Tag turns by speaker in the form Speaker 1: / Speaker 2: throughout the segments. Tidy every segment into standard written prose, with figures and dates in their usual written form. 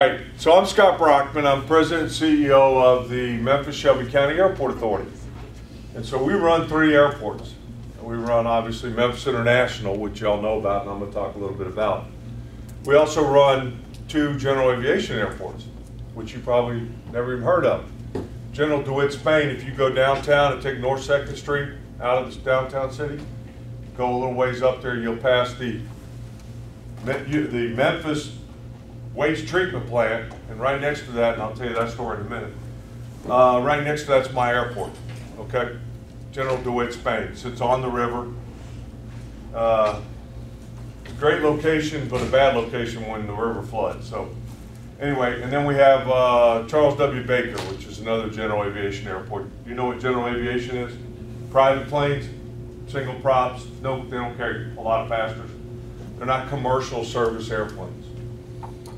Speaker 1: Right, so I'm Scott Brockman. I'm President and CEO of the Memphis Shelby County Airport Authority. And so we run 3 airports. We run obviously Memphis International, which y'all know about, and I'm going to talk a little bit about. We also run 2 general aviation airports, which you probably never even heard of. General DeWitt, Spain, if you go downtown and take North 2nd Street out of this downtown city, go a little ways up there, you'll pass the Memphis waste treatment plant, and right next to that, and I'll tell you that story in a minute, right next to that's my airport, okay? General DeWitt, Spain. Sits on the river. Great location, but a bad location when the river floods. So anyway, and then we have Charles W. Baker, which is another general aviation airport. You know what general aviation is? Private planes, single props, no, they don't carry a lot of passengers. They're not commercial service airplanes.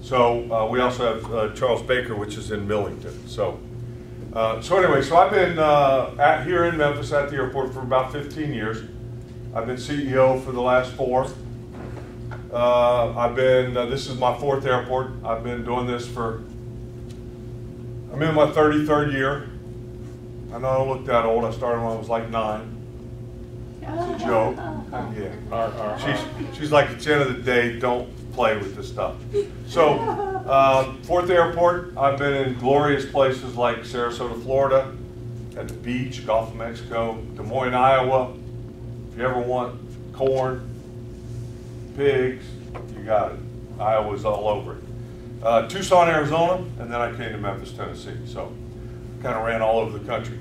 Speaker 1: So we also have Charles Baker, which is in Millington. So anyway, so I've been here in Memphis at the airport for about 15 years. I've been CEO for the last 4. This is my 4th airport. I've been doing this I'm in my 33rd year. I know I don't look that old. I started when I was like 9. It's a joke. Yeah. She's like, at the end of the day, don't play with this stuff. So, 4th airport, I've been in glorious places like Sarasota, Florida, at the beach, Gulf of Mexico, Des Moines, Iowa. If you ever want corn, pigs, you got it. Iowa's all over it. Tucson, Arizona, and then I came to Memphis, Tennessee. So, kind of ran all over the country.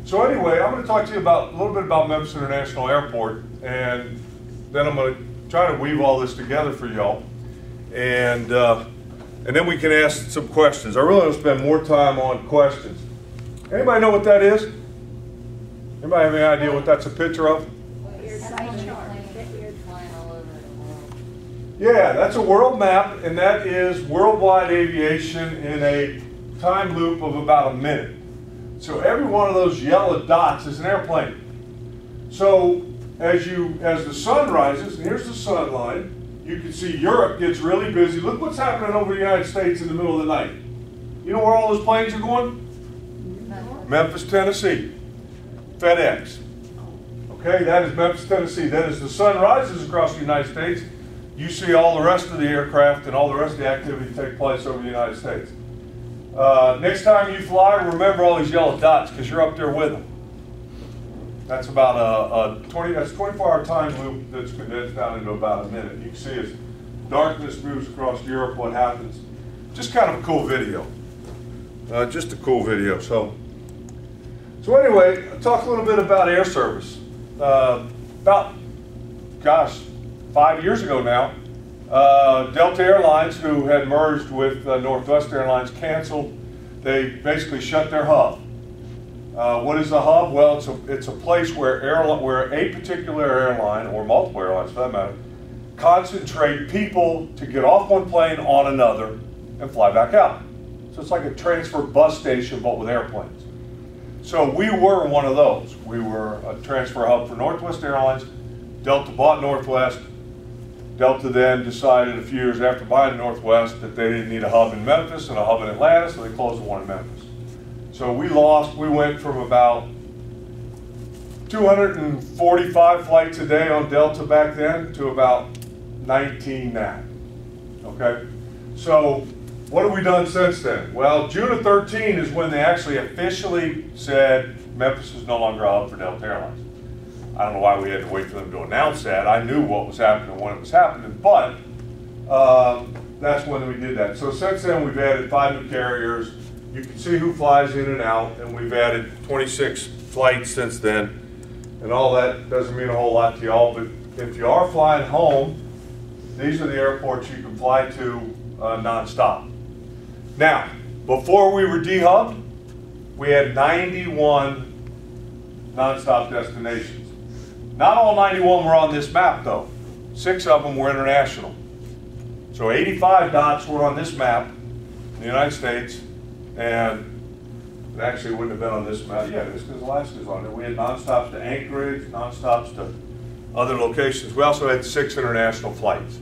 Speaker 1: So anyway, I'm going to talk to you a little bit about Memphis International Airport, and then I'm going to try to weave all this together for y'all, and then we can ask some questions. I really want to spend more time on questions. Anybody know what that is? Anybody have any idea what that's a picture of? Yeah, that's a world map, and that is worldwide aviation in a time loop of about a minute. So every one of those yellow dots is an airplane. So as the sun rises, and here's the sun line, you can see Europe gets really busy. Look what's happening over the United States in the middle of the night. You know where all those planes are going? Memphis, Tennessee. FedEx. Okay, that is Memphis, Tennessee. Then as the sun rises across the United States, you see all the rest of the aircraft and all the rest of the activity take place over the United States. Next time you fly, remember all these yellow dots because you're up there with them. That's about that's 24-hour time loop that's condensed down into about a minute. You can see as darkness moves across Europe, what happens. Just kind of a cool video. Just a cool video. So anyway, I'll talk a little bit about air service. About, 5 years ago now, Delta Airlines, who had merged with Northwest Airlines, canceled. They basically shut their hub. What is a hub? Well, it's a place where a particular airline, or multiple airlines for that matter, concentrate people to get off one plane on another and fly back out. So it's like a transfer bus station, but with airplanes. So we were one of those. We were a transfer hub for Northwest Airlines. Delta bought Northwest. Delta then decided a few years after buying Northwest that they didn't need a hub in Memphis and a hub in Atlanta, so they closed the one in Memphis. So we went from about 245 flights a day on Delta back then to about 19 now. Okay? So what have we done since then? Well, June of 13 is when they actually officially said Memphis is no longer a hub for Delta Airlines. I don't know why we had to wait for them to announce that. I knew what was happening when it was happening, but that's when we did that. So since then, we've added 5 new carriers. You can see who flies in and out, and we've added 26 flights since then. And all that doesn't mean a whole lot to y'all, but if you are flying home, these are the airports you can fly to nonstop. Now, before we were dehubbed, we had 91 nonstop destinations. Not all 91 were on this map though. 6 of them were international. So 85 dots were on this map in the United States, and it actually wouldn't have been on this map. Yeah, it's because Alaska's on it. We had nonstops to Anchorage, nonstops to other locations. We also had 6 international flights.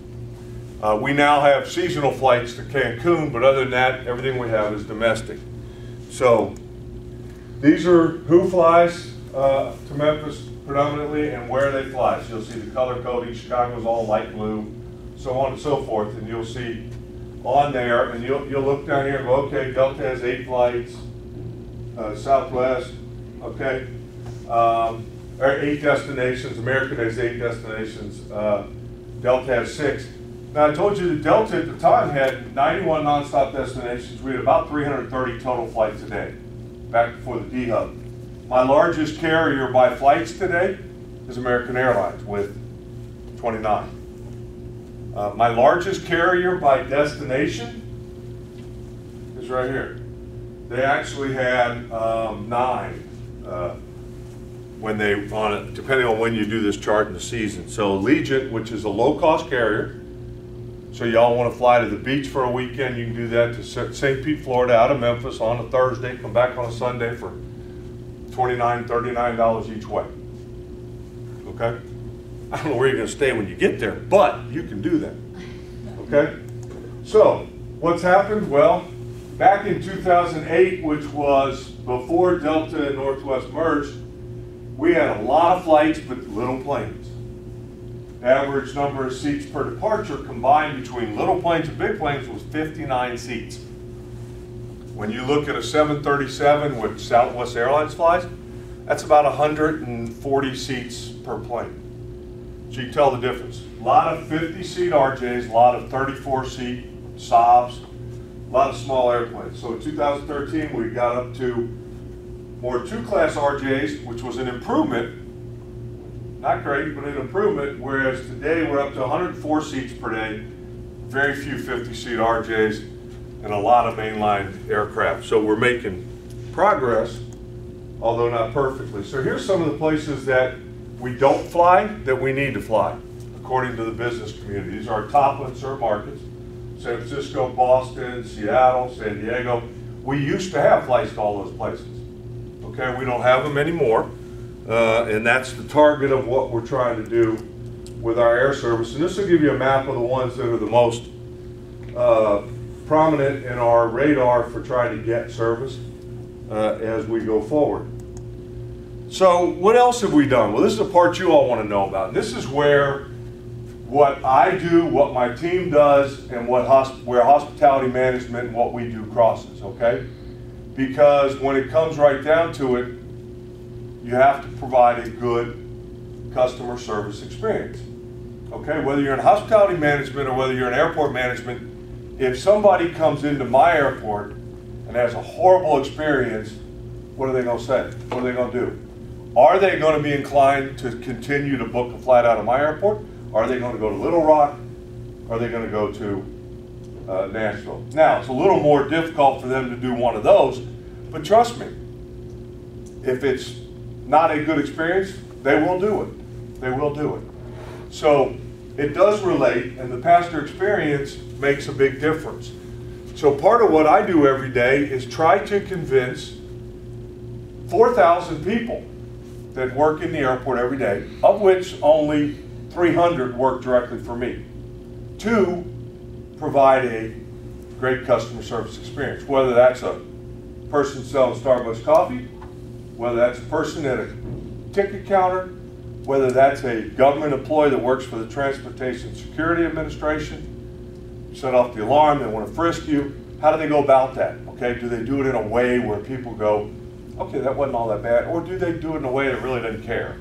Speaker 1: We now have seasonal flights to Cancun, but other than that, everything we have is domestic. So these are who flies to Memphis predominantly and where they fly. So you'll see the color coding. Chicago's all light blue, so on and so forth. And you'll see on there, and you'll look down here and go, okay, Delta has 8 flights, Southwest, okay, or 8 destinations. American has 8 destinations. Delta has 6. Now I told you that Delta at the time had 91 nonstop destinations. We had about 330 total flights a day, back before the D-Hub. My largest carrier by flights today is American Airlines with 29. My largest carrier by destination is right here. They actually had 9 when they on it, depending on when you do this chart in the season. So Allegiant, which is a low-cost carrier, so y'all want to fly to the beach for a weekend, you can do that to St. Pete, Florida, out of Memphis on a Thursday, come back on a Sunday for $29, $39 each way. Okay? I don't know where you're going to stay when you get there, but you can do that. Okay? So, what's happened? Well, back in 2008, which was before Delta and Northwest merged, we had a lot of flights, but little planes. Average number of seats per departure combined between little planes and big planes was 59 seats. When you look at a 737, which Southwest Airlines flies, that's about 140 seats per plane. So you can tell the difference. A lot of 50-seat RJs, a lot of 34-seat Saabs, a lot of small airplanes. So in 2013, we got up to more 2-class RJs, which was an improvement. Not great, but an improvement, whereas today we're up to 104 seats per day, very few 50-seat RJs, and a lot of mainline aircraft. So we're making progress, although not perfectly. So here's some of the places that we don't fly that we need to fly, according to the business community. These are our top unserved markets: San Francisco, Boston, Seattle, San Diego. We used to have flights to all those places. Okay, we don't have them anymore, and that's the target of what we're trying to do with our air service. And this will give you a map of the ones that are the most prominent in our radar for trying to get service as we go forward. So what else have we done? Well, this is the part you all want to know about. And this is where what I do, what my team does, and where hospitality management and what we do crosses, okay? Because when it comes right down to it, you have to provide a good customer service experience, okay? Whether you're in hospitality management or whether you're in airport management, if somebody comes into my airport and has a horrible experience, what are they going to say? What are they going to do? Are they going to be inclined to continue to book a flight out of my airport? Are they going to go to Little Rock? Are they going to go to Nashville? Now, it's a little more difficult for them to do one of those, but trust me, if it's not a good experience, they will do it. They will do it. So it does relate, and the passenger experience makes a big difference. So part of what I do every day is try to convince 4,000 people that work in the airport every day, of which only 300 work directly for me, to provide a great customer service experience. Whether that's a person selling Starbucks coffee, whether that's a person at a ticket counter, whether that's a government employee that works for the Transportation Security Administration, you set off the alarm, they want to frisk you. How do they go about that? Okay, do they do it in a way where people go, okay, that wasn't all that bad, or do they do it in a way that really doesn't care,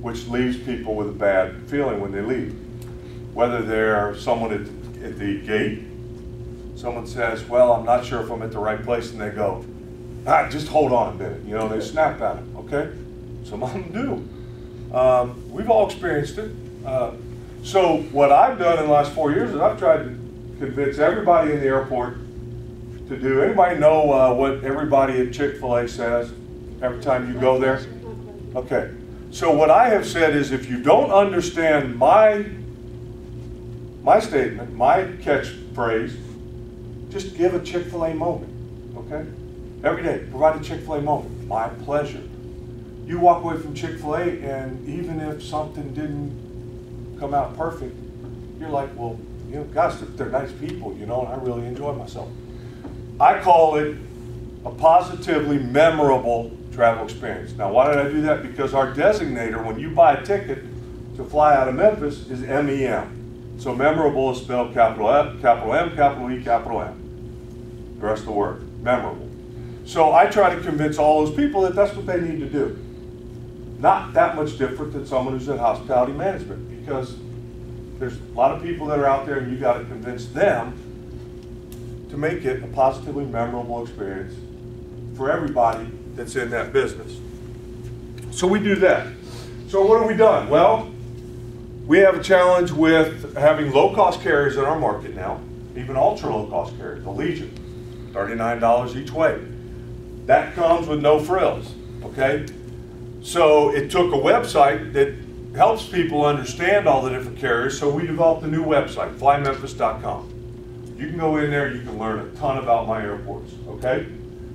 Speaker 1: which leaves people with a bad feeling when they leave? Whether they're someone at the gate, someone says, well, I'm not sure if I'm at the right place, and they go, just hold on a minute, you know, they snap at it, okay? Some of them do. We've all experienced it. So what I've done in the last 4 years is I've tried to convince everybody in the airport to do. Anybody know what everybody at Chick-fil-A says every time you go there? Okay. So what I have said is, if you don't understand my statement, my catchphrase, just give a Chick-fil-A moment, okay? Every day, provide a Chick-fil-A moment. My pleasure. You walk away from Chick-fil-A, and even if something didn't come out perfect, you're like, well, you know, gosh, they're nice people, you know, and I really enjoy myself. I call it a positively memorable travel experience. Now, why did I do that? Because our designator, when you buy a ticket to fly out of Memphis, is MEM. So memorable is spelled capital M, capital E, capital M. The rest of the word, memorable. So I try to convince all those people that that's what they need to do. Not that much different than someone who's in hospitality management, because there's a lot of people that are out there and you got to convince them to make it a positively memorable experience for everybody that's in that business. So we do that. So what have we done? Well, we have a challenge with having low-cost carriers in our market now, even ultra-low-cost carriers, the Legion, $39 each way. That comes with no frills, okay? So it took a website that helps people understand all the different carriers, so we developed a new website, flymemphis.com. You can go in there, you can learn a ton about my airports, okay?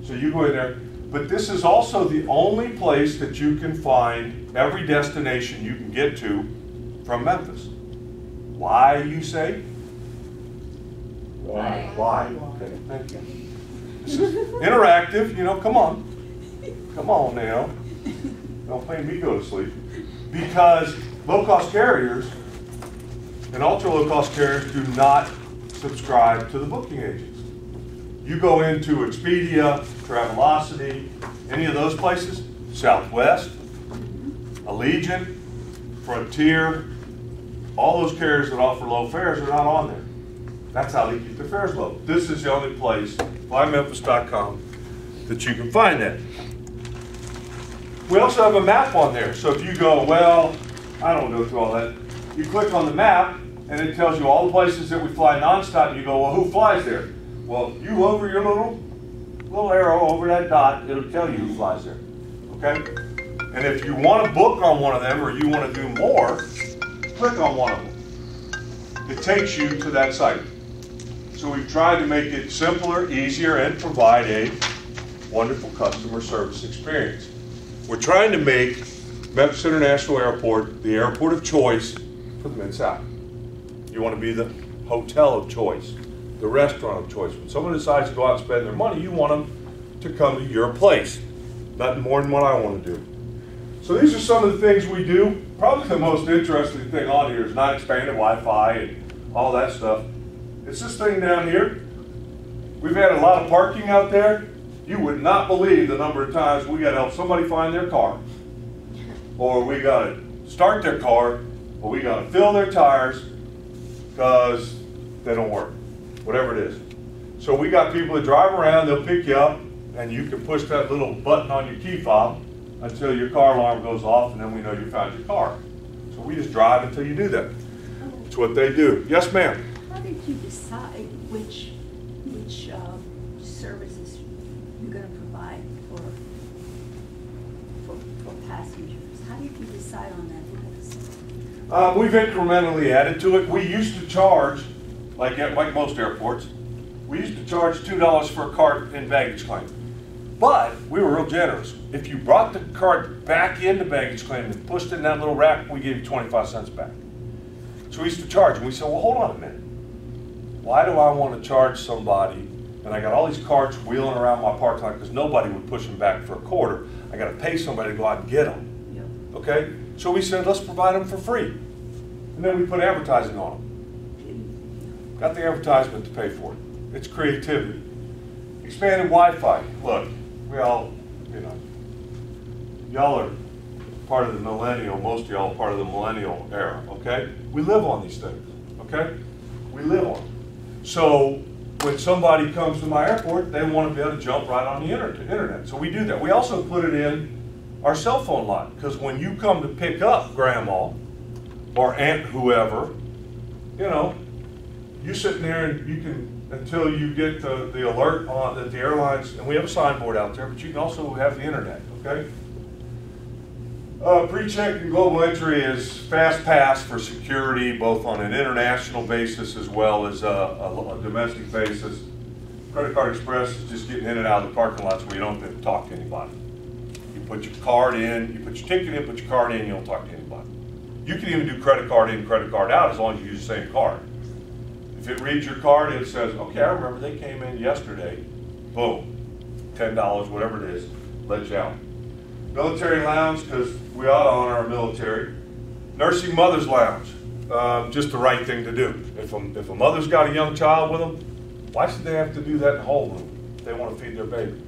Speaker 1: So you go in there, but this is also the only place that you can find every destination you can get to from Memphis. Why, you say? Why? Why? Okay, thank you. This is interactive, you know, come on. Come on now. Don't make me go to sleep. Because low-cost carriers and ultra-low-cost carriers do not subscribe to the booking agents. You go into Expedia, Travelocity, any of those places, Southwest, Allegiant, Frontier, all those carriers that offer low fares are not on there. That's how they keep their fares low. This is the only place, flymemphis.com, that you can find that. We also have a map on there. So if you go, well, I don't go through all that. You click on the map, and it tells you all the places that we fly nonstop. And you go, well, who flies there? Well, you over your little arrow over that dot, it'll tell you who flies there. Okay? And if you want to book on one of them or you want to do more, click on one of them. It takes you to that site. So we've tried to make it simpler, easier, and provide a wonderful customer service experience. We're trying to make Memphis International Airport the airport of choice for the Mid-South. You want to be the hotel of choice, the restaurant of choice. When someone decides to go out and spend their money, you want them to come to your place. Nothing more than what I want to do. So these are some of the things we do. Probably the most interesting thing on here is not expanded Wi-Fi and all that stuff. It's this thing down here. We've had a lot of parking out there. You would not believe the number of times we got to help somebody find their car. Or we got to start their car, or we got to fill their tires because they don't work, whatever it is. So we got people that drive around, they'll pick you up, and you can push that little button on your key fob until your car alarm goes off, and then we know you found your car. So we just drive until you do that. That's what they do. Yes, ma'am?
Speaker 2: How did you decide which services you're going to provide for passengers? How did you decide on that?
Speaker 1: We've incrementally added to it. We used to charge, like most airports, we used to charge $2 for a cart and baggage claim. But we were real generous. If you brought the cart back into baggage claim and pushed it in that little rack, we gave you 25 cents back. So we used to charge, and we said, well, hold on a minute. Why do I want to charge somebody, and I got all these carts wheeling around my parking lot because nobody would push them back for a quarter. I got to pay somebody to go out and get them. Yep. Okay? So we said, let's provide them for free. And then we put advertising on them. Got the advertisement to pay for it. It's creativity. Expanded Wi-Fi. Look, we all, you know, y'all are part of the millennial, most of y'all are part of the millennial era, okay? We live on these things, okay? We live on them. So when somebody comes to my airport, they want to be able to jump right on the internet. So we do that. We also put it in our cell phone line, because when you come to pick up grandma or aunt whoever, you know, you're sitting there and you can, until you get the alert on that the airlines, and we have a signboard out there, but you can also have the internet, okay? Pre-check and global entry is fast pass for security, both on an international basis as well as a domestic basis. Credit Card Express is just getting in and out of the parking lots where you don't have to talk to anybody. You put your card in, you put your ticket in, put your card in, you don't talk to anybody. You can even do credit card in, credit card out as long as you use the same card. If it reads your card, it says, okay, I remember they came in yesterday. Boom, $10, whatever it is, let you out. Military lounge, because we ought to honor our military. Nursing mother's lounge, just the right thing to do. If a mother's got a young child with them, why should they have to do that in the whole room if they want to feed their baby?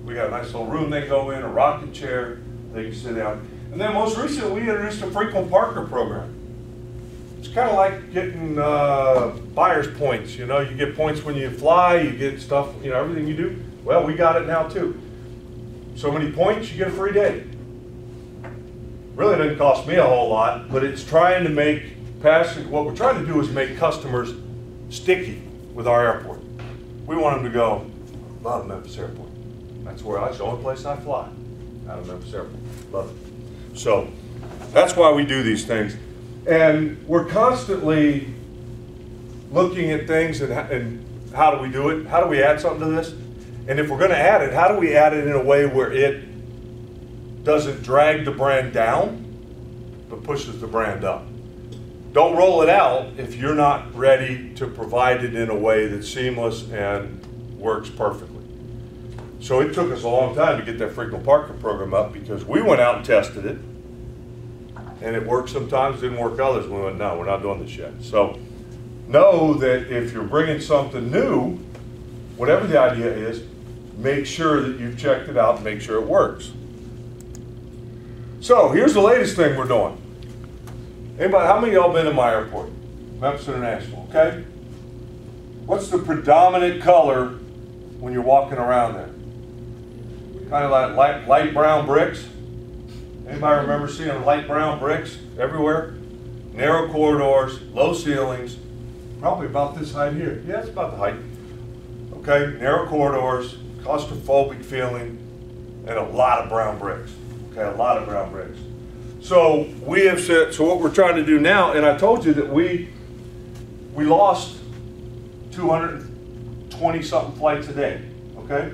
Speaker 1: We got a nice little room they go in, a rocking chair, they can sit down. And then most recently, we introduced a frequent Parker program. It's kind of like getting buyer's points. You know, you get points when you fly, you get stuff, you know, everything you do. Well, we got it now too. So many points, you get a free day. Really doesn't cost me a whole lot, but it's trying to make passing. What we're trying to do is make customers sticky with our airport. We want them to go, love Memphis Airport. That's the only place I fly, out of Memphis Airport. Love it. So that's why we do these things. And we're constantly looking at things and how do we do it? How do we add something to this? And if we're going to add it, how do we add it in a way where it doesn't drag the brand down, but pushes the brand up? Don't roll it out if you're not ready to provide it in a way that's seamless and works perfectly. So it took us a long time to get that frequent Parker program up because we went out and tested it. And it worked sometimes, didn't work others. We went, no, we're not doing this yet. So know that if you're bringing something new, whatever the idea is, make sure that you've checked it out and make sure it works. So here's the latest thing we're doing. Anybody, how many of y'all been in my airport? Memphis International, okay? What's the predominant color when you're walking around there? Kind of like light brown bricks. Anybody remember seeing light brown bricks everywhere? Narrow corridors, low ceilings, probably about this height here. Yeah, it's about the height. Okay, narrow corridors, claustrophobic feeling, and a lot of brown bricks. Okay, a lot of brown bricks. So we have said, so what we're trying to do now, and I told you that we lost 220 something flights a day. Okay,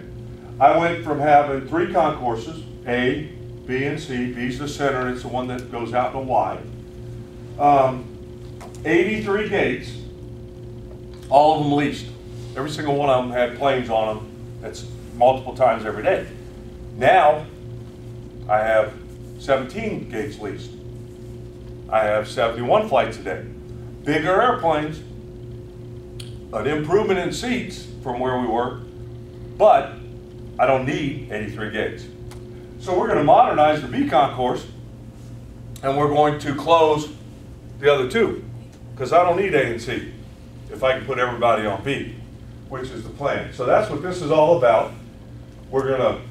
Speaker 1: I went from having 3 concourses, A, B, and C. B's the center, and it's the one that goes out in a Y. 83 gates, all of them leased. Every single one of them had planes on them. That's multiple times every day. Now, I have 17 gates leased. I have 71 flights a day. Bigger airplanes, an improvement in seats from where we were, but I don't need 83 gates. So we're going to modernize the B concourse, and we're going to close the other 2, because I don't need A and C if I can put everybody on B, which is the plan. So that's what this is all about. We're going to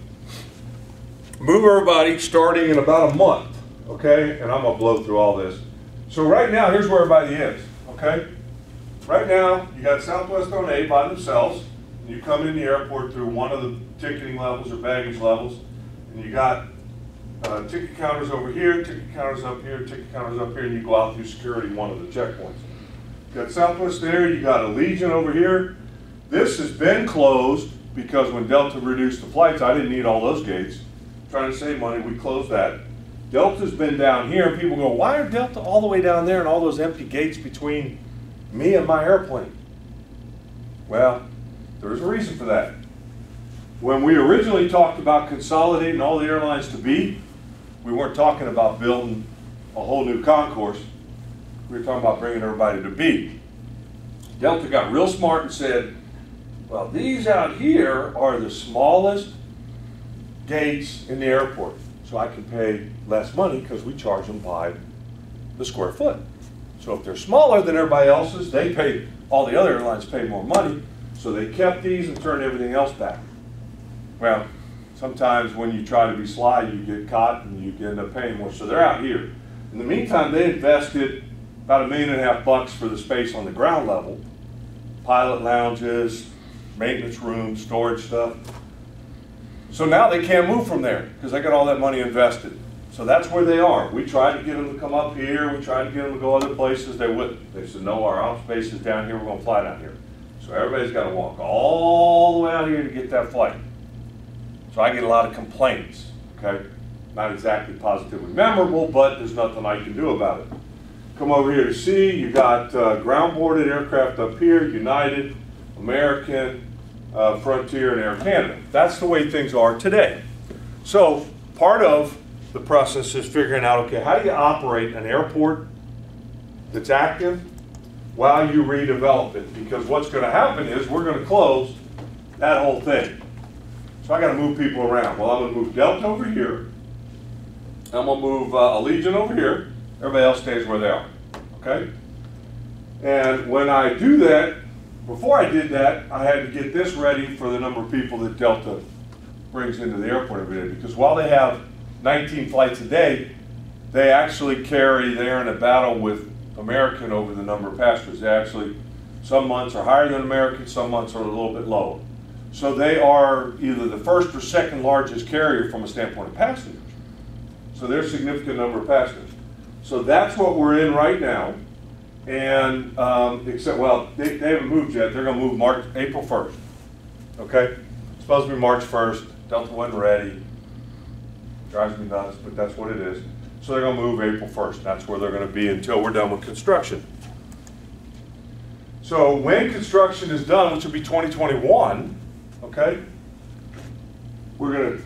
Speaker 1: move everybody starting in about a month, okay? And I'm going to blow through all this. So right now, here's where everybody is, okay? Right now, you got Southwest on A by themselves. And you come in the airport through one of the ticketing levels or baggage levels. And you got ticket counters over here, ticket counters up here, ticket counters up here, and you go out through security, one of the checkpoints. You got Southwest there, you got Allegiant over here. This has been closed because when Delta reduced the flights, I didn't need all those gates. Trying to save money, we closed that. Delta's been down here, and people go, why are Delta all the way down there and all those empty gates between me and my airplane? Well, there's a reason for that. When we originally talked about consolidating all the airlines to B, we weren't talking about building a whole new concourse. We were talking about bringing everybody to B. Delta got real smart and said, well, these out here are the smallest gates in the airport, so I can pay less money because we charge them by the square foot. So if they're smaller than everybody else's, they pay, all the other airlines pay more money, so they kept these and turned everything else back. Well, sometimes when you try to be sly, you get caught and you end up paying more. So they're out here. In the meantime, they invested about $1.5 million for the space on the ground level. Pilot lounges, maintenance rooms, storage stuff. So now they can't move from there because they got all that money invested. So that's where they are. We tried to get them to come up here. We tried to get them to go other places. They wouldn't. They said, no, our off space is down here. We're going to fly down here. So everybody's got to walk all the way out here to get that flight. So I get a lot of complaints, okay? Not exactly positively memorable, but there's nothing I can do about it. come over here to see, you got ground-boarded aircraft up here, United, American, Frontier, and Air Canada. That's the way things are today. So part of the process is figuring out, okay, how do you operate an airport that's active while you redevelop it? Because what's going to happen is we're going to close that whole thing. So I got to move people around. Well, I'm going to move Delta over here. I'm going to move Allegiant over here. Everybody else stays where they are. Okay? And when I do that, before I did that, I had to get this ready for the number of people that Delta brings into the airport every day. Because while they have 19 flights a day, they actually carry, they're in a battle with American over the number of passengers. They actually, some months are higher than American, some months are a little bit lower. So they are either the first or second largest carrier from a standpoint of passengers. So they're a significant number of passengers. So that's what we're in right now. And except, well, they haven't moved yet. They're going to move April 1st. Okay? It's supposed to be March 1st. Delta wasn't ready. Drives me nuts, but that's what it is. So they're going to move April 1st. That's where they're going to be until we're done with construction. So when construction is done, which will be 2021, okay, we're going to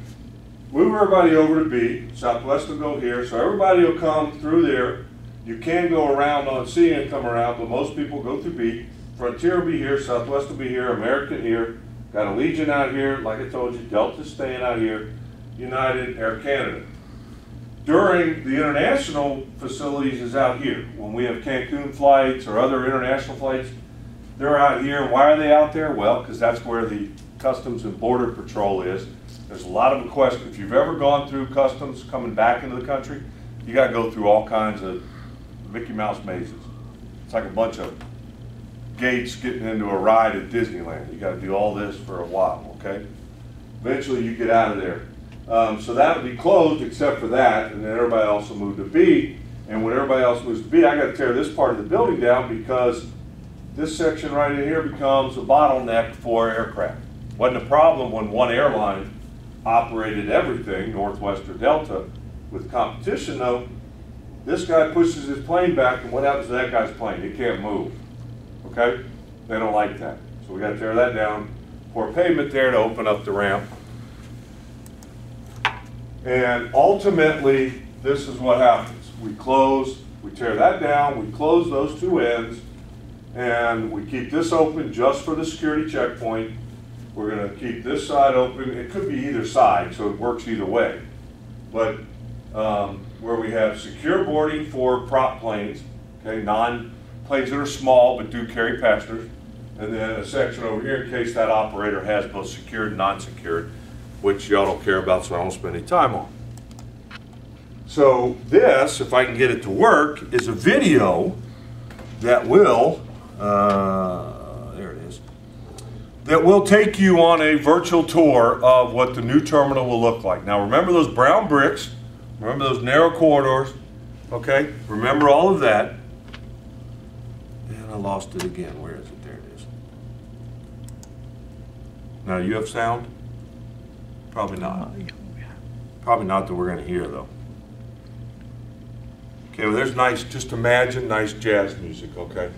Speaker 1: move everybody over to B. Southwest will go here. So everybody will come through there. You can go around on C and come around, but most people go through B. Frontier will be here. Southwest will be here. American here. Got Allegiant out here. Like I told you, Delta's staying out here. United, Air Canada. During the international facilities is out here. When we have Cancun flights or other international flights, they're out here. Why are they out there? Well, because that's where the Customs and Border Patrol is. There's a lot of questions. If you've ever gone through customs coming back into the country, you got to go through all kinds of Mickey Mouse mazes. It's like a bunch of gates getting into a ride at Disneyland. You got to do all this for a while, okay? Eventually you get out of there. So that will be closed except for that, and then everybody else will move to B. And when everybody else moves to B, I got to tear this part of the building down because this section right in here becomes a bottleneck for aircraft. Wasn't a problem when one airline operated everything, Northwest or Delta. With competition though, this guy pushes his plane back, and what happens to that guy's plane? It can't move, okay? They don't like that. So we got to tear that down, pour pavement there to open up the ramp. And ultimately, this is what happens. We close, we tear that down, we close those two ends, and we keep this open just for the security checkpoint. We're going to keep this side open. It could be either side, so it works either way. But where we have secure boarding for prop planes, okay, non-planes that are small but do carry passengers, and then a section over here in case that operator has both secured and non-secured, which y'all don't care about, so I won't spend any time on. So this, if I can get it to work, is a video that will, there it is, that will take you on a virtual tour of what the new terminal will look like. Now remember those brown bricks, remember those narrow corridors, okay? Remember all of that. And I lost it again, where is it? There it is. Now you have sound? Probably not. Probably not that we're going to hear though. Okay, well there's nice, just imagine nice jazz music, okay?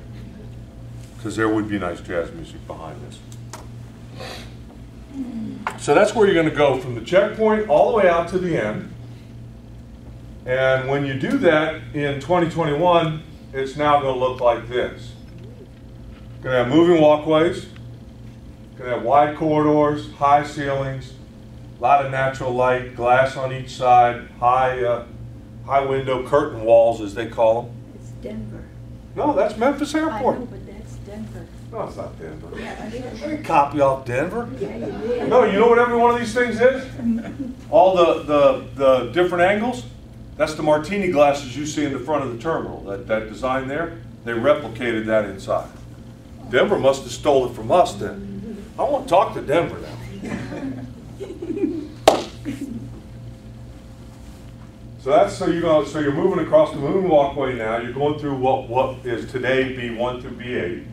Speaker 1: Because there would be nice jazz music behind this. So that's where you're going to go from the checkpoint all the way out to the end. And when you do that in 2021, it's now going to look like this. Going to have moving walkways, going to have wide corridors, high ceilings, a lot of natural light, glass on each side, high window curtain walls as they call them.
Speaker 2: It's Denver.
Speaker 1: No, that's Memphis Airport.
Speaker 2: I know, but that's Denver.
Speaker 1: No, it's not Denver.
Speaker 2: Yeah, it is.
Speaker 1: I didn't copy off Denver.
Speaker 2: Yeah, you did.
Speaker 1: No, you know what every one of these things is? All the different angles? That's the martini glasses you see in the front of the terminal. That design there, they replicated that inside. Denver must have stole it from us then. I want to talk to Denver now. So you're moving across the moon walkway now. You're going through what is today B1 through B8.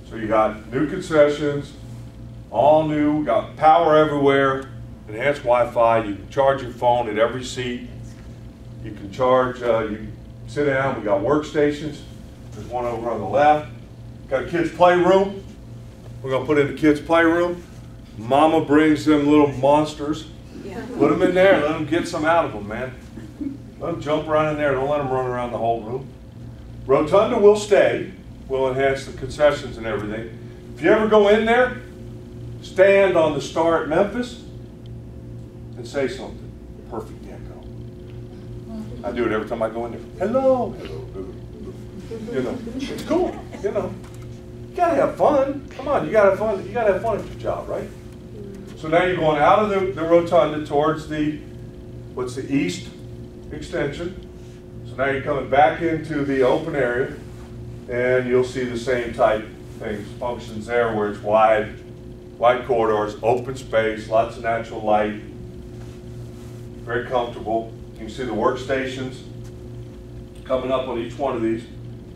Speaker 1: So you got new concessions, all new, got power everywhere, enhanced Wi-Fi. You can charge your phone at every seat. You can charge, Sit down, we got workstations. There's one over on the left. Got a kids' playroom. We're gonna put in the kids' playroom. Mama brings them little monsters.
Speaker 2: Yeah.
Speaker 1: Put them in there, let them get some out of them, man. Let them jump around in there, don't let them run around the whole room. Rotunda will stay. We'll enhance the concessions and everything. If you ever go in there, stand on the star at Memphis and say something. Perfect echo. I do it every time I go in there. Hello, hello. You know, it's cool. You know, you gotta have fun. Come on, you gotta have fun. You gotta have fun at your job, right? So now you're going out of the rotunda towards the, what's the east extension. So now you're coming back into the open area, and you'll see the same type things, functions there where it's wide corridors, open space, lots of natural light, very comfortable. You can see the workstations coming up on each one of these.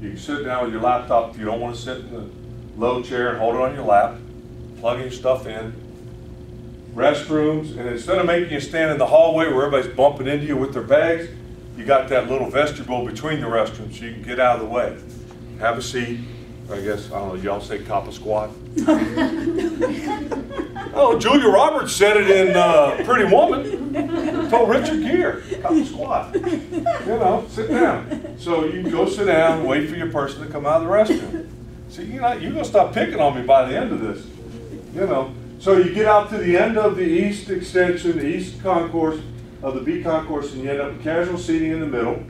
Speaker 1: You can sit down with your laptop if you don't want to sit in the low chair and hold it on your lap, plugging your stuff in. Restrooms, and instead of making you stand in the hallway where everybody's bumping into you with their bags, you got that little vestibule between the restrooms so you can get out of the way. Have a seat. I guess, I don't know, y'all say cop a squat? Oh, Julia Roberts said it in Pretty Woman. Told Richard Gere, cop a squat. You know, sit down. So you can go sit down and wait for your person to come out of the restroom. See, you're going to stop picking on me by the end of this. You know. So you get out to the end of the east extension, the east concourse of the B concourse, and you end up with casual seating in the middle.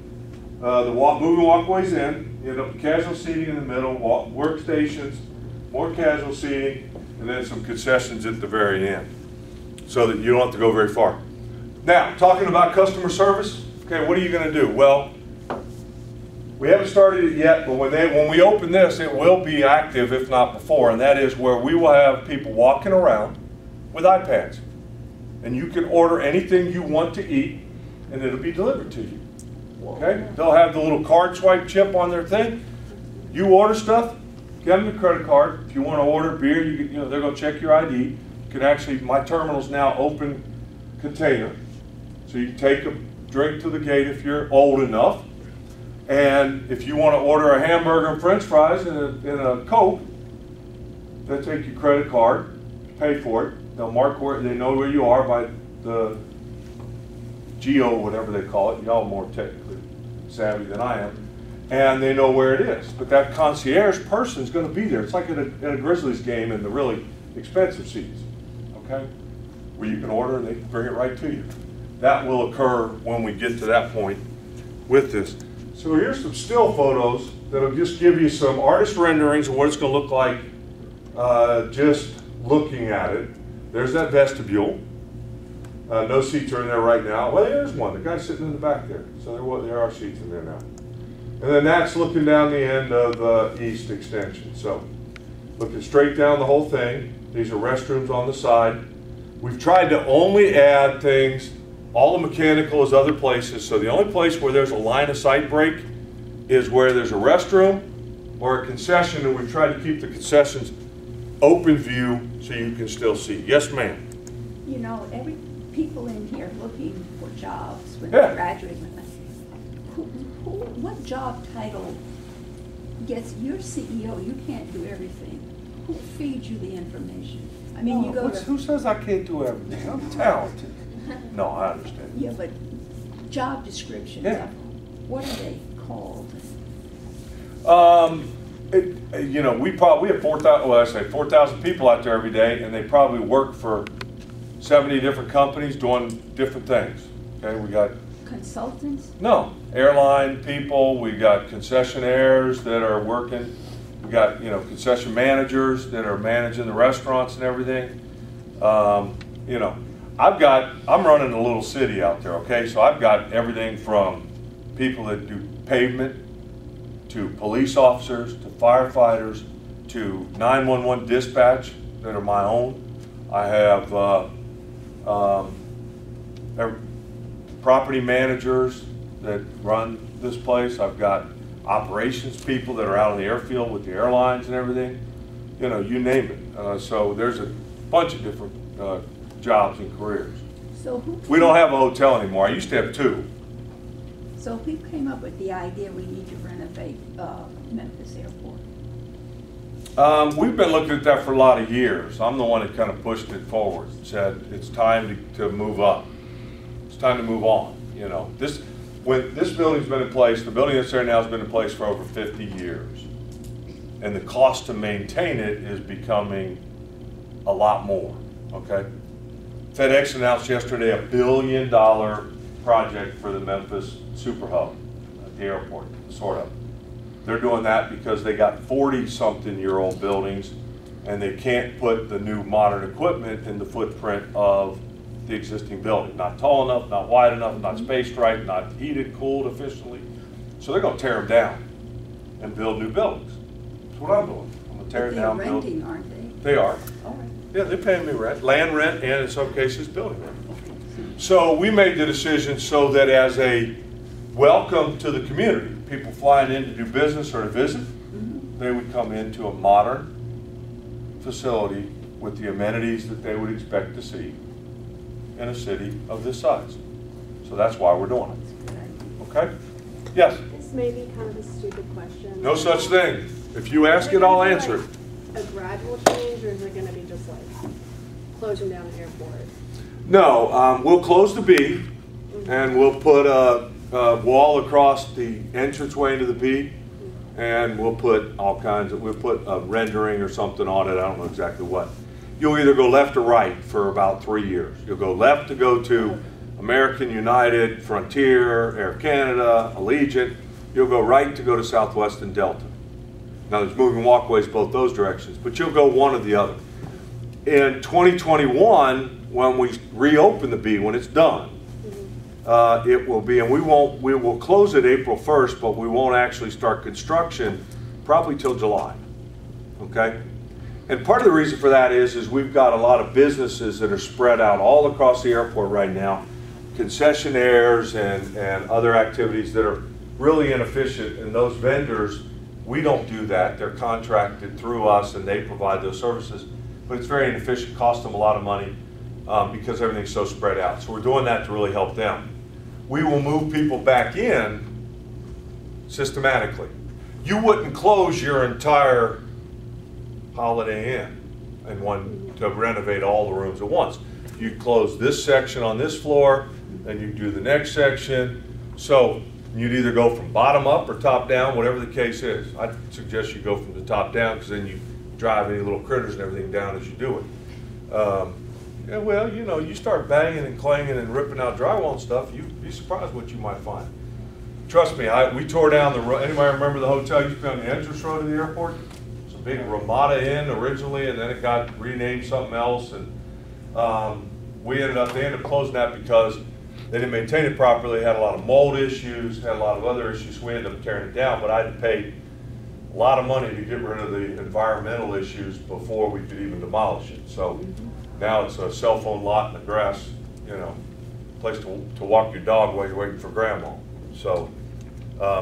Speaker 1: The moving walkways in, you end up with casual seating in the middle, workstations, more casual seating, and then some concessions at the very end, so that you don't have to go very far. Now, talking about customer service, okay, what are you going to do? Well, we haven't started it yet, but when we open this, it will be active, if not before, and that is where we will have people walking around with iPads. And you can order anything you want to eat, and it'll be delivered to you. Okay? They'll have the little card swipe chip on their thing. You order stuff, give them the credit card. If you want to order beer, they're going to check your ID. You can actually, my terminal's now open container. So you can take a drink to the gate if you're old enough. And if you want to order a hamburger and french fries and a Coke, they'll take your credit card, pay for it. They'll mark where, they know where you are by the geo, whatever they call it. Y'all are more technically savvy than I am. And they know where it is. But that concierge person is going to be there. It's like at a Grizzlies game in the really expensive seats, okay? Where you can order and they bring it right to you. That will occur when we get to that point with this. So here's some still photos that'll just give you some artist renderings of what it's going to look like just looking at it. There's that vestibule. No seats are in there right now. Well, there's one. The guy's sitting in the back there. So there are seats in there now. And then that's looking down the end of the east extension. So looking straight down the whole thing. These are restrooms on the side. We've tried to only add things. All the mechanical is other places, so the only place where there's a line of sight break is where there's a restroom or a concession, and we've tried to keep the concessions open view so you can still see. Yes, ma'am?
Speaker 2: You know, every people in here looking for jobs when
Speaker 1: Yeah.
Speaker 2: they graduate with us. What job title gets, you're CEO, you can't do everything. Who feeds you the information? I mean, you go to...
Speaker 1: Who says I can't do everything? I'm talented. No, I understand.
Speaker 2: Yeah, but job descriptions,
Speaker 1: Yeah.
Speaker 2: what are they called?
Speaker 1: You know, we have 4,000 people out there every day, and they probably work for 70 different companies doing different things. Okay, we got
Speaker 2: Consultants?
Speaker 1: no airline people. We got concessionaires that are working. We got concession managers that are managing the restaurants and everything. You know. I'm running a little city out there, okay? So I've got everything from people that do pavement, to police officers, to firefighters, to 911 dispatch that are my own. I have property managers that run this place. I've got operations people that are out on the airfield with the airlines and everything. You know, you name it. So there's a bunch of different jobs and careers.
Speaker 2: So who?
Speaker 1: We don't have a hotel anymore. I used to have two.
Speaker 2: So who came up with the idea we need to renovate Memphis Airport?
Speaker 1: We've been looking at that for a lot of years. I'm the one that kind of pushed it forward, said it's time to move up. It's time to move on. You know, this building's been in place, the building that's there now has been in place for over 50 years. And the cost to maintain it is becoming a lot more, okay? FedEx announced yesterday $1 billion project for the Memphis Super Hub at the airport, sort of. They're doing that because they got 40-something-year-old buildings and they can't put the new modern equipment in the footprint of the existing building. Not tall enough, not wide enough, not spaced right, not heated, cooled efficiently. So they're going to tear them down and build new buildings. That's what I'm doing. I'm going to tear it down.
Speaker 2: They're renting, aren't they?
Speaker 1: They are.
Speaker 2: All right.
Speaker 1: Yeah, they're paying me rent, land rent, and in some cases building rent. So we made the decision so that as a welcome to the community, people flying in to do business or to visit, they would come into a modern facility with the amenities that they would expect to see in a city of this size. So that's why we're doing it. Okay? Yes?
Speaker 3: This may be kind of a stupid question.
Speaker 1: No such thing. If you ask it, I'll answer it.
Speaker 3: A gradual change, or is it going to be just like closing down the airport?
Speaker 1: No, we'll close the B and we'll put a wall across the entranceway into the B, and we'll put all kinds of, we'll put a rendering or something on it, I don't know exactly what. You'll either go left or right for about 3 years. You'll go left to go to American, United, Frontier, Air Canada, Allegiant. You'll go right to go to Southwest and Delta. Now there's moving walkways both those directions, but you'll go one or the other. In 2021, when we reopen the B, when it's done, it will be, and we will close it April 1st, but we won't actually start construction probably till July, okay? And part of the reason for that is we've got a lot of businesses that are spread out all across the airport right now, concessionaires and other activities that are really inefficient, and those vendors, we don't do that. They're contracted through us and they provide those services, but it's very inefficient, costs them a lot of money because everything's so spread out. So we're doing that to really help them. We will move people back in systematically. You wouldn't close your entire Holiday Inn and want to renovate all the rooms at once. You'd close this section on this floor, then you do the next section. So you'd either go from bottom up or top down, whatever the case is. I'd suggest you go from the top down because then you drive any little critters and everything down as you do it. Yeah, well, you know, you start banging and clanging and ripping out drywall and stuff, you'd be surprised what you might find. Trust me, we tore down the road. Anybody remember the hotel used to be on the entrance road of the airport? It's a big Ramada Inn originally, and then it got renamed something else. And they ended up closing that because they didn't maintain it properly, had a lot of mold issues, had a lot of other issues. We ended up tearing it down, but I had to pay a lot of money to get rid of the environmental issues before we could even demolish it. So now it's a cell phone lot in the grass, you know, place to walk your dog while you're waiting for grandma. So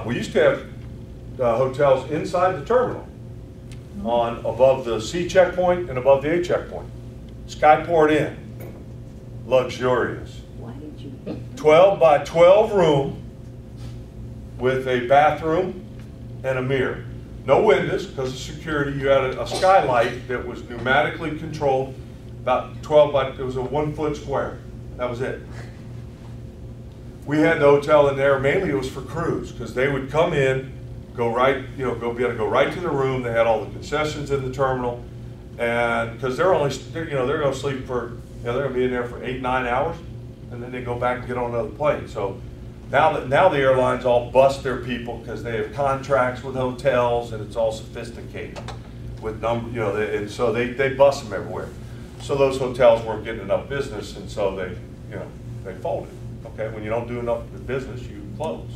Speaker 1: we used to have hotels inside the terminal, above the C checkpoint and above the A checkpoint. Skyport Inn, luxurious.
Speaker 2: Why did you?
Speaker 1: 12 by 12 room with a bathroom and a mirror. No windows because of security. You had a skylight that was pneumatically controlled, about 12 by, it was a 1 foot square. That was it. We had the hotel in there, mainly it was for crews because they would come in, go right, be able to go right to the room. They had all the concessions in the terminal, and because they're going to sleep for, they're going to be in there for 8, 9 hours, and then they go back and get on another plane. So now the airlines all bust their people because they have contracts with hotels and it's all sophisticated with and so they bust them everywhere. So those hotels weren't getting enough business, and so they folded. Okay, when you don't do enough business, you close.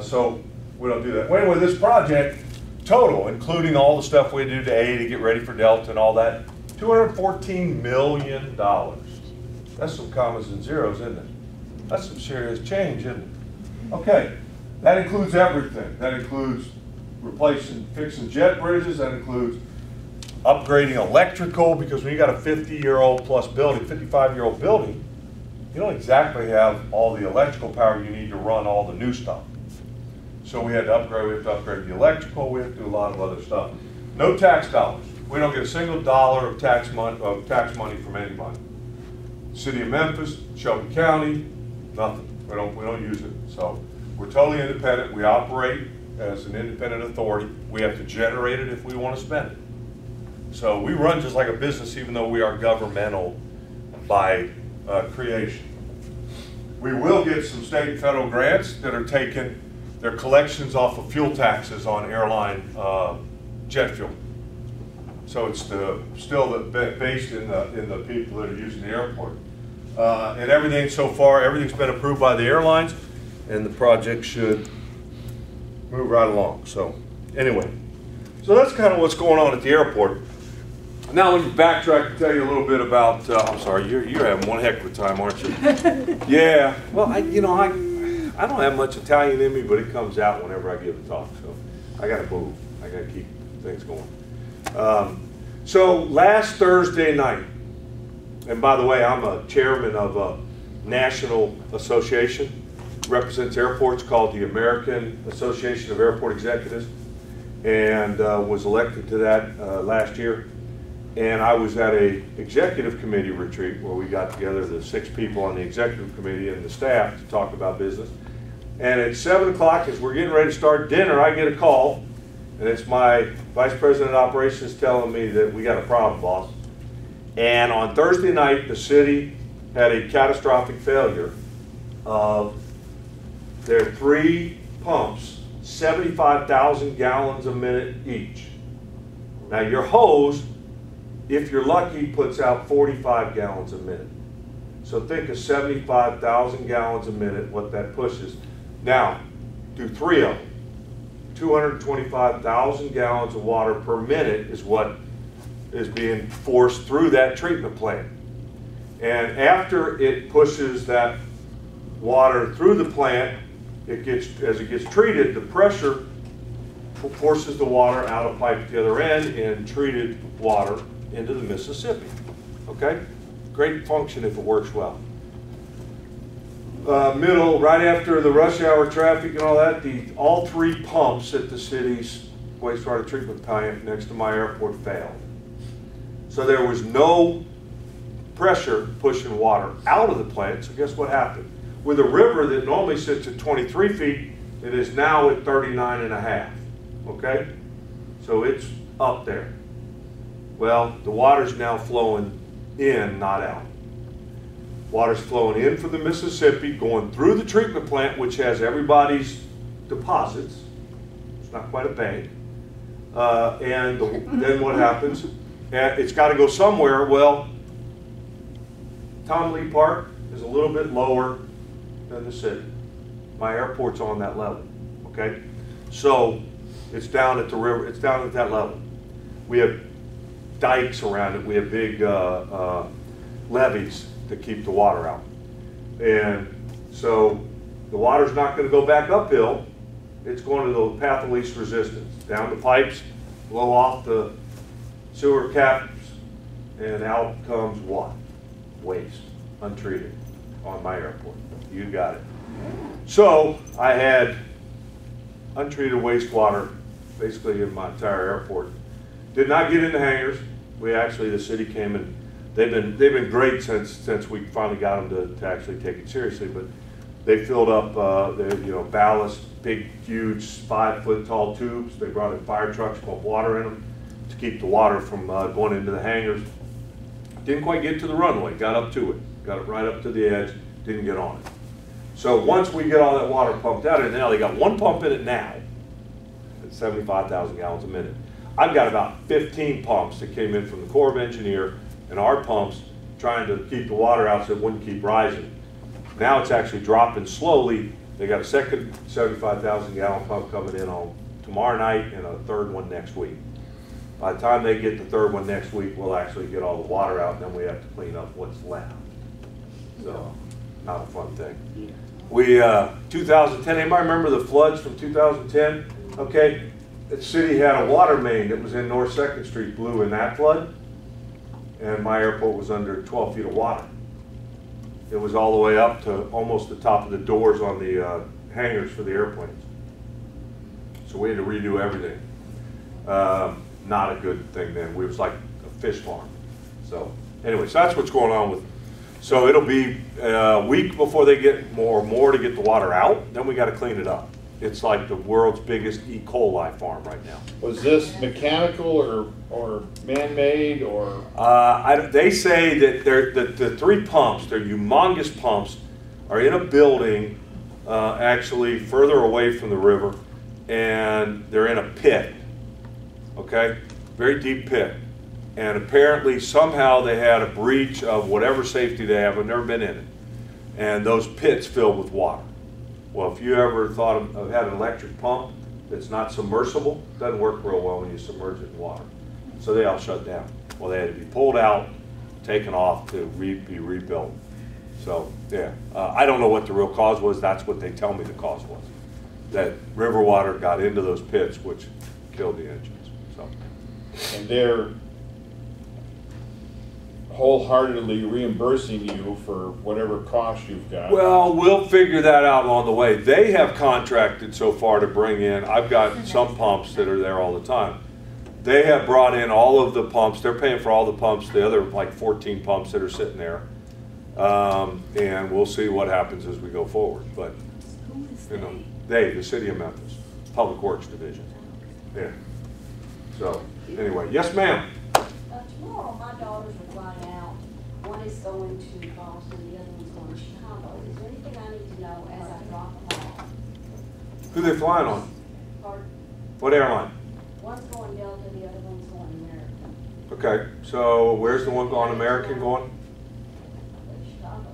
Speaker 1: So we don't do that. Well, anyway, this project total, including all the stuff we do to A to get ready for Delta and all that, $214 million. That's some commas and zeros, isn't it? That's some serious change, isn't it? Okay, that includes everything. That includes fixing jet bridges. That includes upgrading electrical, because when you got a 50-year-old plus building, 55-year-old building, you don't exactly have all the electrical power you need to run all the new stuff. So we had to upgrade, we have to upgrade the electrical, we have to do a lot of other stuff. No tax dollars. We don't get a single dollar of tax money from anybody. City of Memphis, Shelby County, nothing. We don't use it. So we're totally independent. We operate as an independent authority. We have to generate it if we want to spend it. So we run just like a business, even though we are governmental by creation. We will get some state and federal grants that are taking their collections off of fuel taxes on airline jet fuel. So it's still based in the people that are using the airport. And everything so far, everything's been approved by the airlines, and the project should move right along. So anyway, so that's kind of what's going on at the airport. Now let me backtrack and tell you a little bit about, I'm sorry, you're having one heck of a time, aren't you? Yeah, well, I don't have much Italian in me, but it comes out whenever I give a talk, so I gotta move. I gotta keep things going. So last Thursday night, and by the way, I'm a chairman of a national association, represents airports called the American Association of Airport Executives, and was elected to that last year. And I was at a executive committee retreat where we got together, the 6 people on the executive committee and the staff, to talk about business. And at 7 o'clock, as we're getting ready to start dinner, I get a call, and it's my vice president of operations telling me that we got a problem, boss. And on Thursday night, the city had a catastrophic failure of their 3 pumps, 75,000 gallons a minute each. Now your hose, if you're lucky, puts out 45 gallons a minute. So think of 75,000 gallons a minute, what that pushes. Now, do 3 of them. 225,000 gallons of water per minute is what is being forced through that treatment plant. And after it pushes that water through the plant, as it gets treated, the pressure forces the water out of pipe at the other end and treated water into the Mississippi. Okay? Great function if it works well. Right after the rush hour traffic and all that, all 3 pumps at the city's wastewater treatment plant next to my airport failed. So there was no pressure pushing water out of the plant, so guess what happened? With a river that normally sits at 23 feet, it is now at 39.5, okay? So it's up there. Well, the water's now flowing in, not out. Water's flowing in from the Mississippi, going through the treatment plant, which has everybody's deposits. It's not quite a bank. Then what happens? It's got to go somewhere. Well, Tom Lee Park is a little bit lower than the city. My airport's on that level, okay? So it's down at the river, it's down at that level. We have dikes around it. We have big levees to keep the water out. And so the water's not going to go back uphill. It's going to the path of least resistance. Down the pipes, blow off the sewer caps, and out comes what? Waste, untreated, on my airport. You got it. So I had untreated wastewater basically in my entire airport. Did not get in the hangars. The city came and they've been great since we finally got them to actually take it seriously. But they filled up ballast, big, huge 5-foot tall tubes. They brought in fire trucks, pumped water in them to keep the water from going into the hangars. Didn't quite get to the runway. Got up to it. Got it right up to the edge. Didn't get on it. So once we get all that water pumped out, and now they got 1 pump in it now at 75,000 gallons a minute. I've got about 15 pumps that came in from the Corps of Engineers and our pumps trying to keep the water out so it wouldn't keep rising. Now it's actually dropping slowly. They got a second 75,000 gallon pump coming in on tomorrow night and a 3rd one next week. By the time they get the 3rd one next week, we'll actually get all the water out, and then we have to clean up what's left. So, not a fun thing. Yeah. 2010, anybody remember the floods from 2010? Okay, the city had a water main that was in North 2nd Street, blew in that flood, and my airport was under 12 feet of water. It was all the way up to almost the top of the doors on the hangars for the airplanes. So we had to redo everything. Not a good thing then. We was like a fish farm. So anyway, so that's what's going on with. So it'll be a week before they get more to get the water out. Then we got to clean it up. It's like the world's biggest E. coli farm right now.
Speaker 4: Was this mechanical or man-made or?
Speaker 1: They say that the 3 pumps, they're humongous pumps, are in a building actually further away from the river, and they're in a pit, okay? Very deep pit. And apparently somehow they had a breach of whatever safety they have. I've never been in it. And those pits filled with water. Well, if you ever thought of had an electric pump that's not submersible, it doesn't work real well when you submerge it in water. So they all shut down. Well, they had to be pulled out, taken off to be rebuilt. So yeah, I don't know what the real cause was. That's what they tell me the cause was. That river water got into those pits, which killed the engines. So.
Speaker 4: And they're wholeheartedly reimbursing you for whatever cost you've got.
Speaker 1: Well, we'll figure that out along the way. They have contracted so far to bring in, I've got some pumps that are there all the time. They have brought in all of the pumps. They're paying for all the pumps, the other like 14 pumps that are sitting there. And we'll see what happens as we go forward. But,
Speaker 2: Who is
Speaker 1: you know, they, the city of Memphis, Public Works Division. Yeah. So, anyway, yes ma'am.
Speaker 5: Tomorrow, my daughters are flying out. One is going to Boston, the other one's going to Chicago. Is there anything I need to know as I drop them off?
Speaker 1: Who they flying on?
Speaker 5: Pardon?
Speaker 1: What airline?
Speaker 5: One's going Delta, the other one's going American.
Speaker 1: Okay, so where's the one going American going?
Speaker 5: Chicago.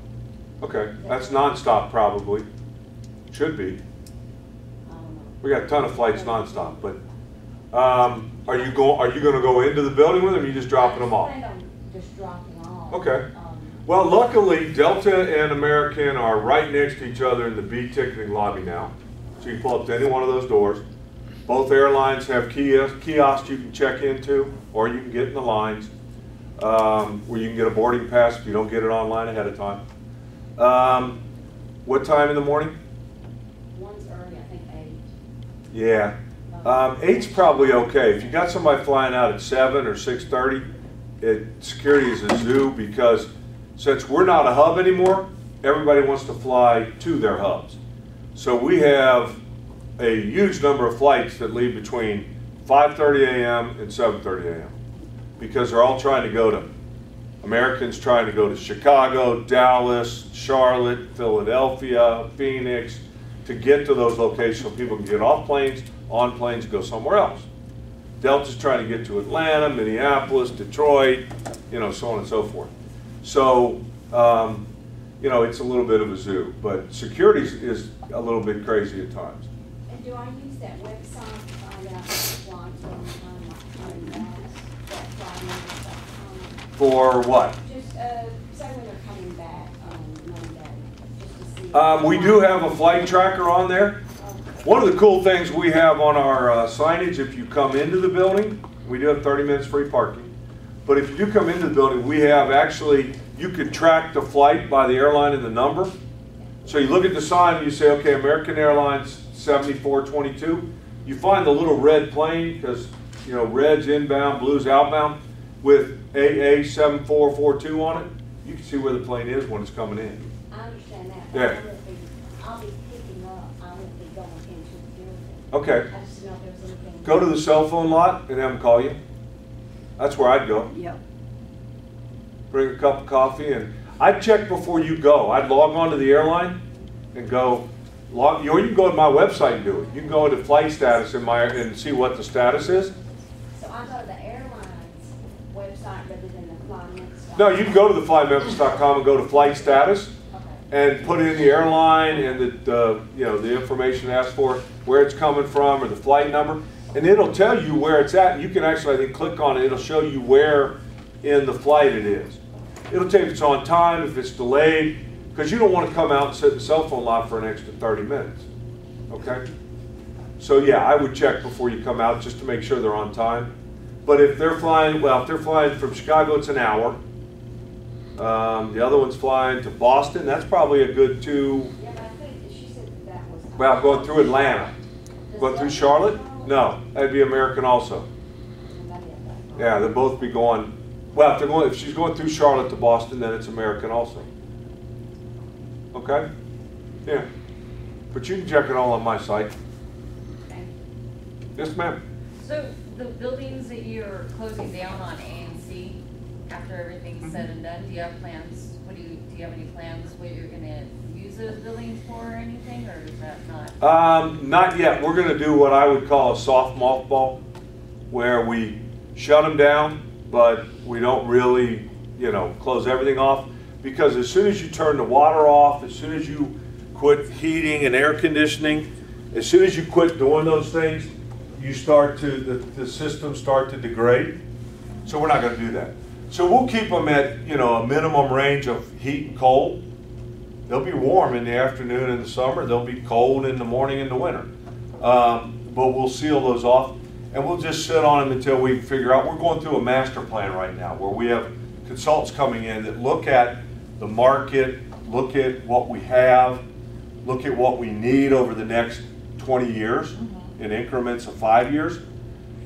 Speaker 1: Okay, that's nonstop probably. Should be.
Speaker 5: I don't know.
Speaker 1: We got a ton of flights nonstop, but are you going to go into the building with them, or are you just dropping them off?
Speaker 5: I plan on just dropping off.
Speaker 1: Okay. Well, luckily, Delta and American are right next to each other in the B ticketing lobby now. So you pull up to any one of those doors. Both airlines have kiosks you can check into, or you can get in the lines, where you can get a boarding pass if you don't get it online ahead of time. What time in the morning?
Speaker 5: One's early, I think 8.
Speaker 1: Yeah. 8's probably okay. If you got somebody flying out at 7 or 6:30, security is a zoo, because since we're not a hub anymore, everybody wants to fly to their hubs. So we have a huge number of flights that leave between 5:30 a.m. and 7:30 a.m. because they're all trying to go to, Americans trying to go to Chicago, Dallas, Charlotte, Philadelphia, Phoenix, to get to those locations so people can get off planes, on planes, go somewhere else. Delta's trying to get to Atlanta, Minneapolis, Detroit, you know, so on and so forth. So, you know, it's a little bit of a zoo, but security is a little bit crazy at times.
Speaker 5: And do I use that website to find out which flights are on that flight?
Speaker 1: For what?
Speaker 5: Just say when they're coming back on Monday, just to see.
Speaker 1: We do have a flight tracker on there. One of the cool things we have on our signage, if you come into the building, we do have 30 minutes free parking. But if you do come into the building, we have actually, you can track the flight by the airline and the number. So you look at the sign and you say, okay, American Airlines 7422. You find the little red plane, because, you know, red's inbound, blue's outbound, with AA 7442 on it. You can see where the plane is when it's coming in.
Speaker 5: I understand that.
Speaker 1: Yeah.
Speaker 5: I'll be picking up. I won't be going into the building.
Speaker 1: Okay.
Speaker 5: I just know if there's anything.
Speaker 1: Go to the cell phone lot and have them call you. That's where I'd go.
Speaker 2: Yep.
Speaker 1: Bring a cup of coffee, and I'd check before you go. I'd log on to the airline and go, or you can go to my website and do it. You can go into flight status and see what the status is.
Speaker 5: So I go to the airline's website rather than the FlyMemphis.
Speaker 1: No, you can go to the flymemphis.com and go to flight status.
Speaker 5: Okay.
Speaker 1: And put in the airline and you know, the information asked for, where it's coming from, or the flight number, and it'll tell you where it's at. You can actually, I think, click on it. It'll show you where in the flight it is. It'll tell you if it's on time, if it's delayed, because you don't want to come out and sit in the cell phone lot for an extra 30 minutes. Okay? So yeah, I would check before you come out just to make sure they're on time. But if they're flying, well, if they're flying from Chicago, it's an hour. The other one's flying to Boston. That's probably a good 2.
Speaker 5: Yeah, but I think she said that was.
Speaker 1: Well, going through Atlanta.
Speaker 5: Does
Speaker 1: Going through
Speaker 5: that-
Speaker 1: Charlotte? No, that'd be American also. Yeah, they'll both be going. Well, if she's going through Charlotte to Boston, then it's American also. Okay? Yeah. But you can check it all on my site.
Speaker 6: Okay.
Speaker 1: Yes, ma'am.
Speaker 6: So the buildings that you're closing down on A and C, after everything's said and done, do you have plans? Do you have any plans what you're gonna use those buildings for or anything, or is that not?
Speaker 1: Not yet. We're going to do what I would call a soft mothball, where we shut them down, but we don't really, close everything off. Because as soon as you turn the water off, as soon as you quit heating and air conditioning, as soon as you quit doing those things, you start to, the systems start to degrade. So we're not going to do that. So we'll keep them at, a minimum range of heat and cold. They'll be warm in the afternoon in the summer. They'll be cold in the morning in the winter. But we'll seal those off, and we'll just sit on them until we figure out. We're going through a master plan right now where we have consultants coming in that look at the market, look at what we have, look at what we need over the next 20 years in increments of 5 years,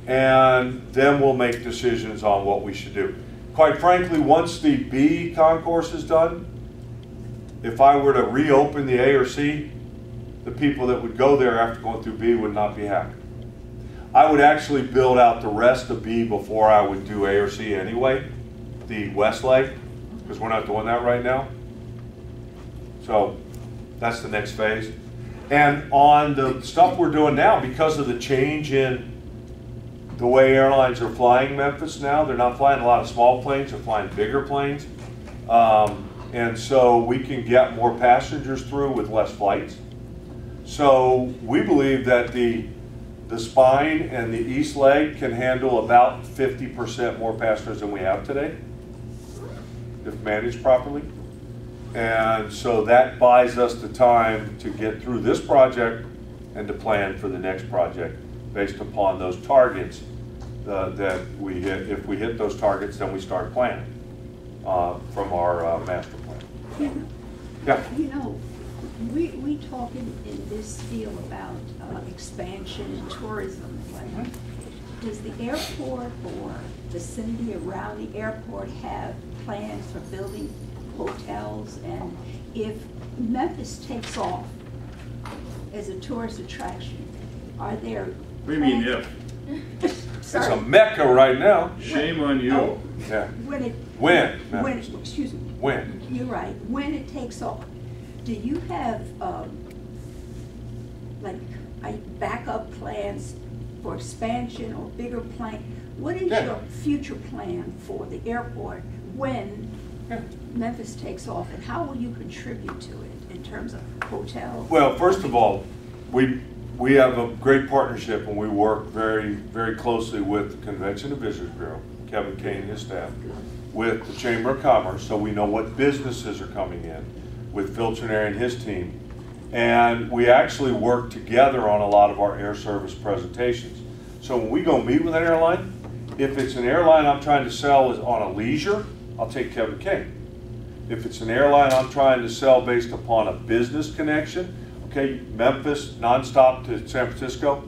Speaker 1: and then we'll make decisions on what we should do. Quite frankly, once the B concourse is done, if I were to reopen the A or C, the people that would go there after going through B would not be happy. I would actually build out the rest of B before I would do A or C anyway, the west leg, because we're not doing that right now. So that's the next phase. And on the stuff we're doing now, because of the change in the way airlines are flying Memphis now, they're not flying a lot of small planes, they're flying bigger planes. And so we can get more passengers through with less flights. So we believe that the spine and the east leg can handle about 50% more passengers than we have today, if managed properly. And so that buys us the time to get through this project and to plan for the next project based upon those targets that we hit. If we hit those targets, then we start planning from our master plan. Yeah.
Speaker 2: We talk in this field about expansion and tourism and whatnot. Does the airport or vicinity around the airport have plans for building hotels? And if Memphis takes off as a tourist attraction, are there?
Speaker 4: What do you mean if?
Speaker 1: It's a mecca right now.
Speaker 4: Shame on you.
Speaker 2: Oh,
Speaker 1: Yeah.
Speaker 2: When excuse me.
Speaker 1: When?
Speaker 2: You're right. When it takes off, do you have backup plans for expansion or bigger plan? What is your future plan for the airport when Memphis takes off, and how will you contribute to it in terms of hotels?
Speaker 1: Well, first of all, we have a great partnership, and we work very, very closely with the Convention and Visitors Bureau, Kevin Kane and his staff, with the Chamber of Commerce, so we know what businesses are coming in, with Phil Trenary and his team. And we actually work together on a lot of our air service presentations. So when we go meet with an airline, if it's an airline I'm trying to sell is on a leisure, I'll take Kevin Kane. If it's an airline I'm trying to sell based upon a business connection, okay, Memphis nonstop to San Francisco,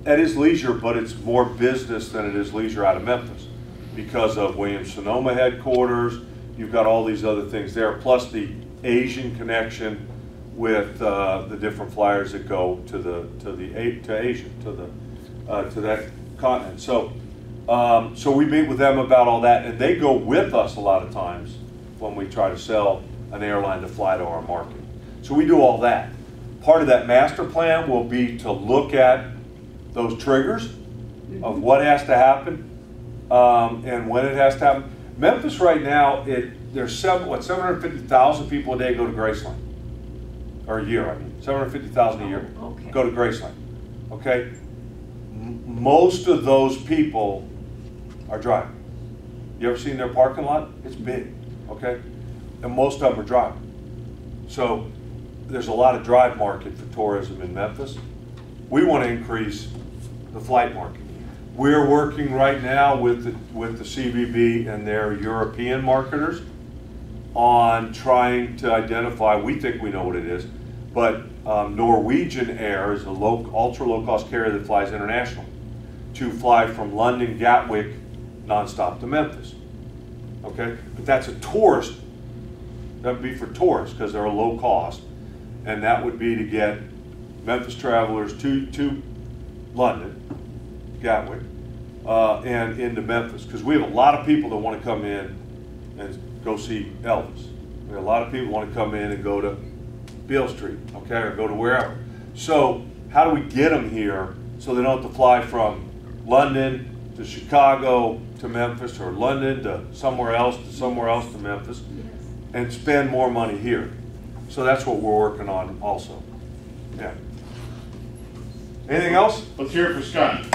Speaker 1: that is leisure, but it's more business than it is leisure out of Memphis because of Williams-Sonoma headquarters. You've got all these other things there, plus the Asian connection with the different flyers that go to Asia, to that continent. So so we meet with them about all that, and they go with us a lot of times when we try to sell an airline to fly to our market. So we do all that. Part of that master plan will be to look at those triggers of what has to happen and when it has to happen. Memphis right now, there's 750,000 people a day go to Graceland, or a year, 750,000 a year go to Graceland, okay? Most of those people are driving. You ever seen their parking lot? It's big, okay? And most of them are driving. So there's a lot of drive market for tourism in Memphis. We want to increase the flight market. We're working right now with the CBB and their European marketers on trying to identify, we think we know what it is, but Norwegian Air is a ultra low cost carrier that flies international, to fly from London, Gatwick, nonstop to Memphis. Okay, but that's a tourist, that would be for tourists because they're a low cost, and that would be to get Memphis travelers to London, Gatwick, and into Memphis, because we have a lot of people that want to come in and go see Elvis. We have a lot of people want to come in and go to Beale Street, okay, or go to wherever. So how do we get them here so they don't have to fly from London to Chicago to Memphis, or London to somewhere else to Memphis, and spend more money here? So that's what we're working on also. Yeah. Anything else?
Speaker 4: Let's hear it for Scott.